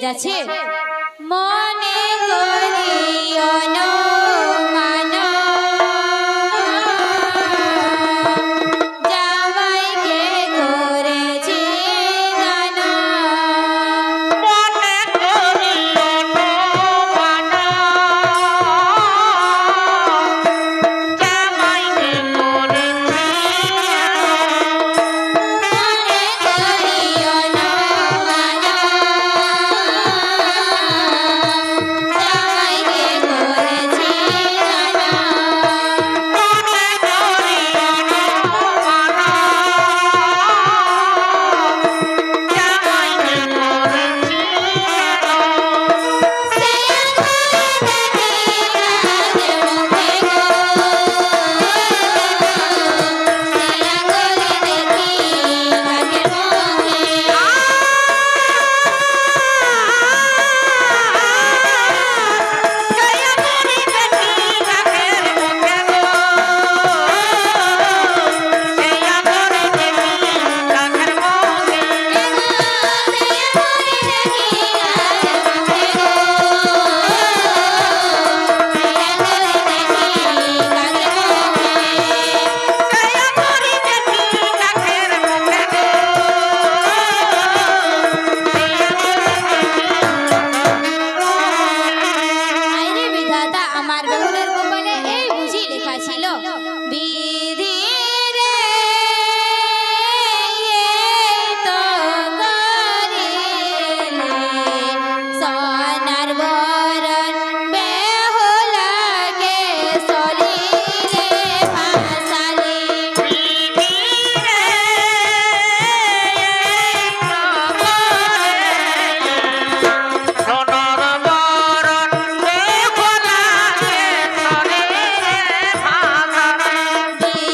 গেছে মনে করিও অনুমান জামাইকে করেছি গান মনে করি অনুমান জামাইকে করেছি মনে করিও অনুমান জামাইকে করেছি গান মনে করি অনুমান জামাইকে করেছি আমার বহুরের কপালে এই বুঝি লেখা ছিল বিধি রে তো করিলে সোনার বরণ বেহুলাকে সলিলে ভাসালি সোনার বরণ বেহুলাকে সলিলে ভাসালি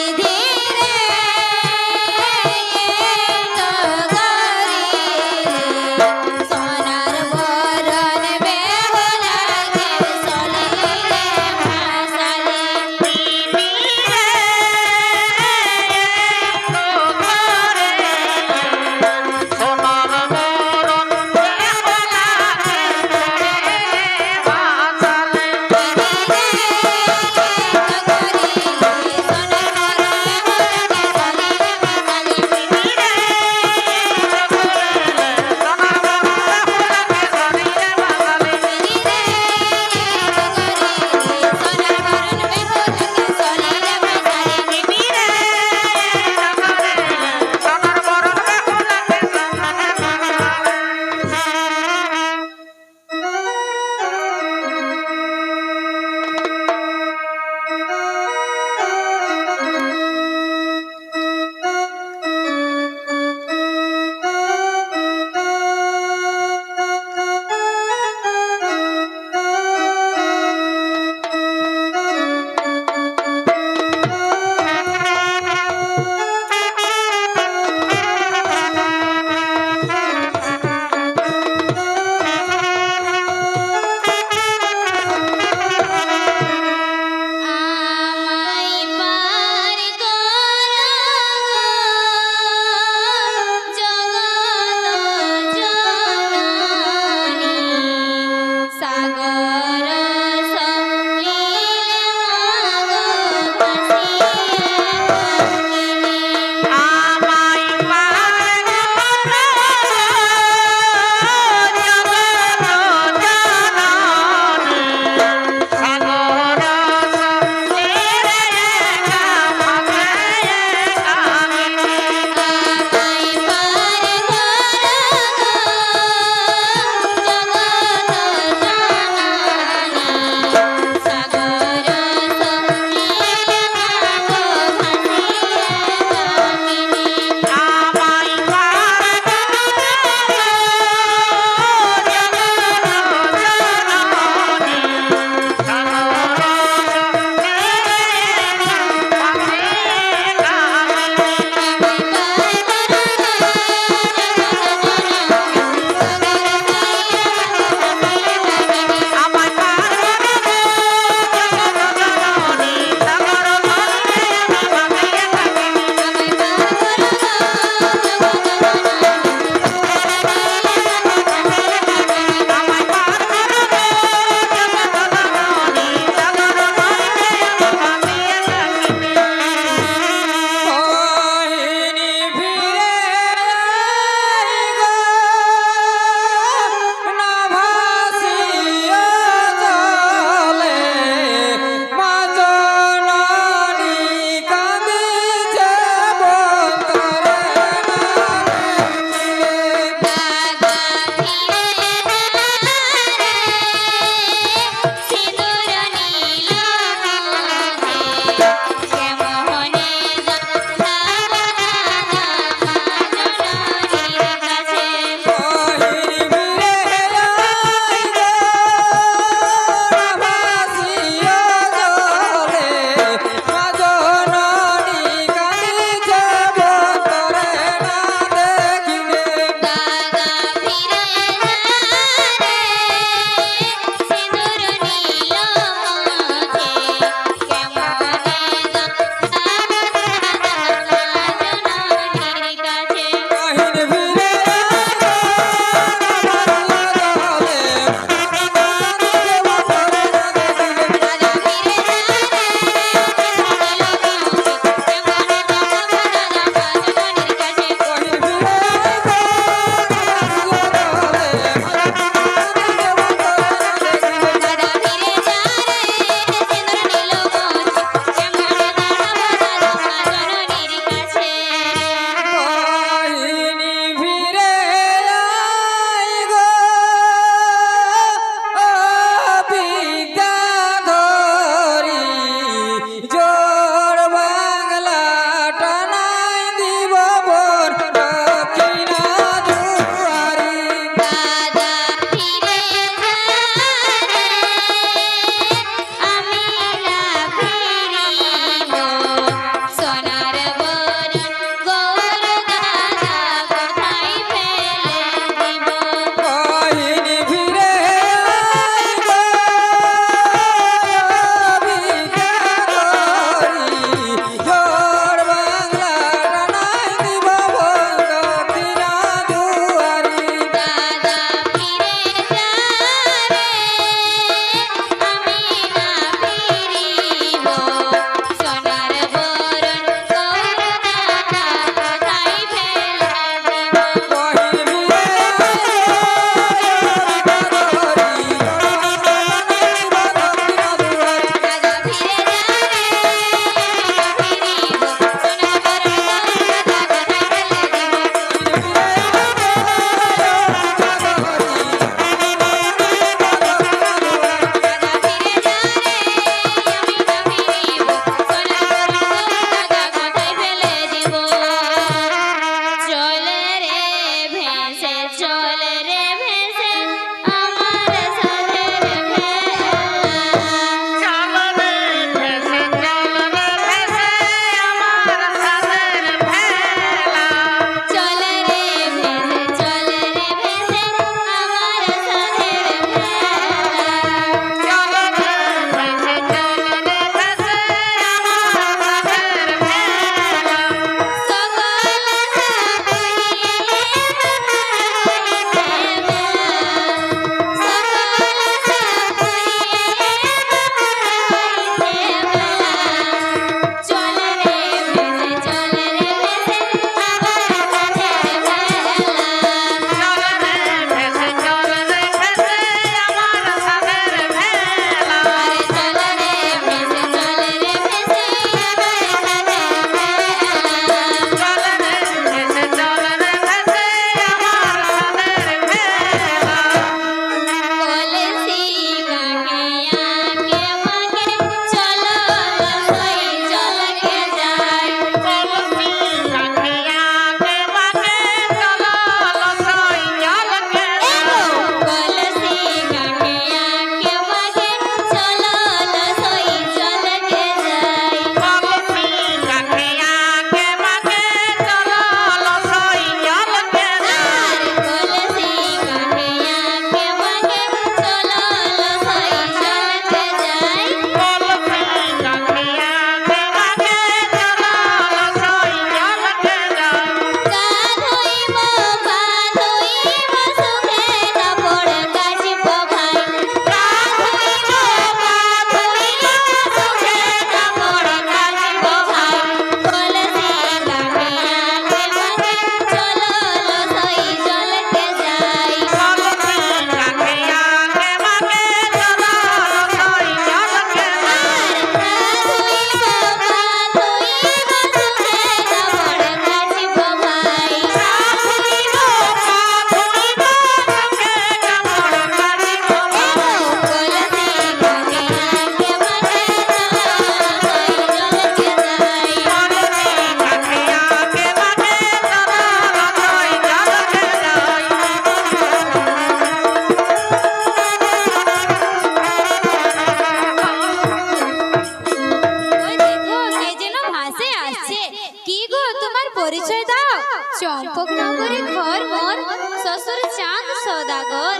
পরিচয় দাও। চম্পকনগরে ঘর মোর, শ্বশুর চাঁদ সদাগর,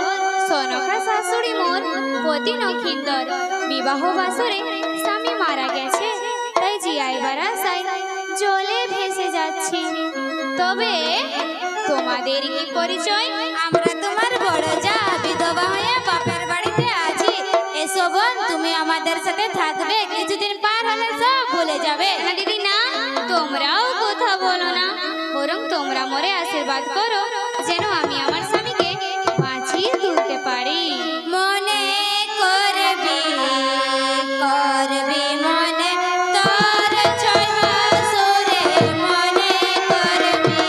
সনকা শাশুড়ি মোর পতি নখিন্দর। বিবাহ বাসরে স্বামী মারা গেছে, তাই জিয়াইবার আশায় জলে ভেসে যাচ্ছি। তবে তোমাদের কি পরিচয়? আমরা তোমার বড় যা, বিধবা হয়ে বাপের বাড়িতে আছি। এসো বোন, তুমি আমাদের সাথে থাকবে, কিছুদিন পার হলে সব ভুলে যাবে। না দিদি না, তোমরাও কথা বলো না, বরং তোমরা মোরে আশীর্বাদ করো যেন আমি আমার স্বামীকে বাঁচিয়ে তুলতে পারি। মনে করবি করবি মনে তোর ছয় বাসরে, মনে করবি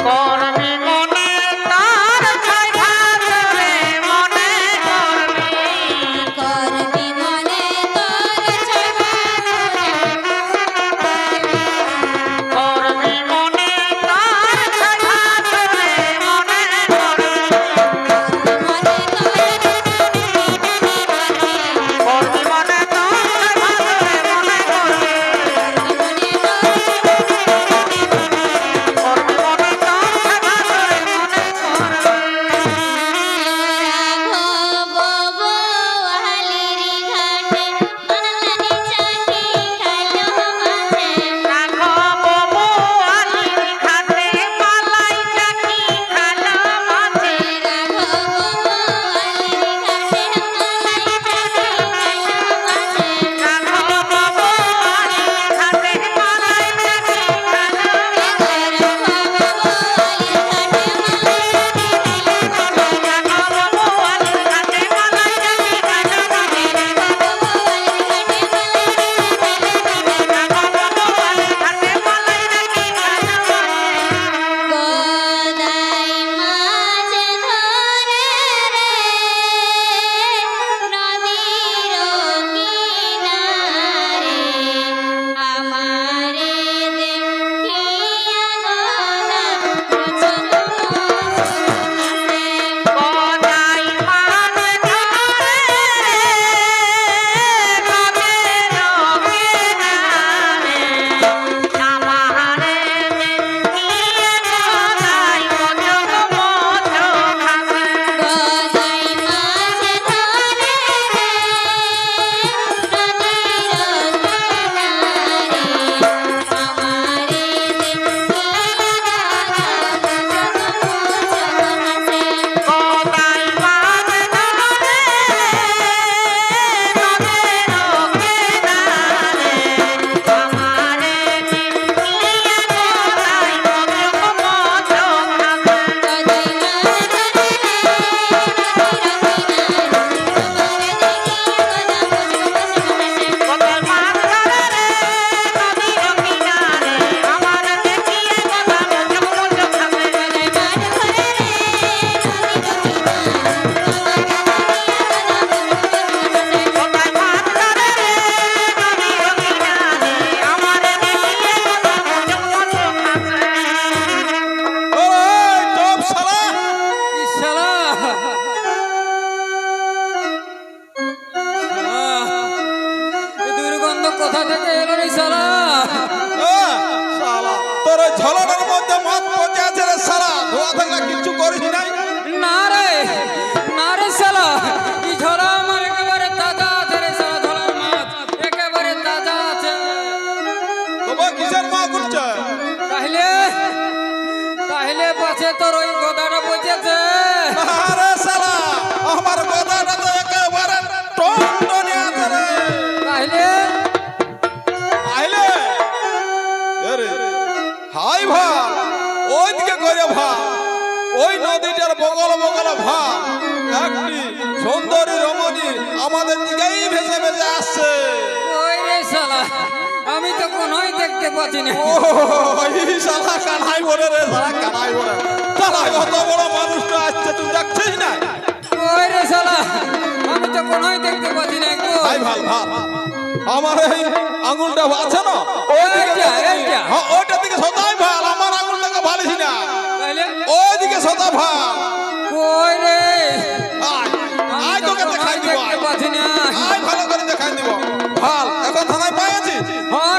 করবি মনে তার ছয় বাসরে, মনে করবি। করবি মনে তোর ছয় বাসরে, করবি মনে তার ছয় বাসরে, মনে করবি। মনে করবি মনে তার ছয় বাসরে, মনে করবি। করবি মনে তার ছয় বাসরে, মনে রাঘব বোয়ালির ঘাটে মালাই চাকি খালো মাঝে। রাঘব বোয়ালির ঘাটে মালাই চাকি খালো মাঝে। রাঘব বোয়ালির ঘাটে মালাই চাকি খালো মাঝে। রাঘব বোয়ালির ঘাটে মালাই চাকি খালো মাঝে। গদাই মাছ ধরে নদের কিনারে, আমারে দেখিয়ে গদাই মজক মজক হাসে। গদাই মাছ ধরে নদের কিনারে, আমারে দেখিয়ে গদাই মজক মজক হাসে। গদাই মাছ ধরে নদীর কিনারে, আমারে দেখিয়ে গদাই মজক মজক হাসে। গদাই মাছ ধরে নদীর কিনারে, আমারে দেখিয়ে গদাই মজক মজক হাসে। ওই টপ শালা শালা এই দুর্গন্ধ কোথা থেকে এলো রে শালা? শালা তোর ওই ঝলনের মধ্যে মদ পচে আছে রে শালা, ধোয়া থাকলে কিছু করিস নাই। না রে শালা, এই ঝোলা আমার একেবারে তাজা আছে রে শালা, ঝোলার মাছ একেবারে তাজা আছে। তবে কিসের মা করছে? তাহলে পাশে তোর ওই গদাটা পচেছে। আরে শালা আমার গদাটা তো একেবারে টনটনে আছে রে। তাহলে আইলে এরে হাই ভা ওইদিকে করে ভা, ওই নদীটার বগল বগল ভা একটি সুন্দরী রমণী আমাদের দিকেই ভেসে ভেসে আসছে। ওই রে শালা, আমি তো কোনোই দেখতে পাচ্ছি না। ওই শালা কানাই বলে রে, শালা কানাই বলে, শালা কত বড় মানুষটা আসছে তুই দেখছিস না? ওই রে শালা, আমি তো কোনোই দেখতে পাচ্ছি না। ভাই ভাল ভাল আমার এই আঙুলটা আছে না, এইটা। হ্যাঁ ওইটার দিকে সদাই ভাল, আমার আঙুলটাকে ভালিস না, তাহলে ওইদিকে সদা ভাল। কই রে? আয় আমি আয় তো তোকে দেখাই কোনোই দিব, দেখতে পাচ্ছি না। আয় ভালো করে দেখাই দিব। ভাল এখন থানায় পাইছি। হ্যাঁ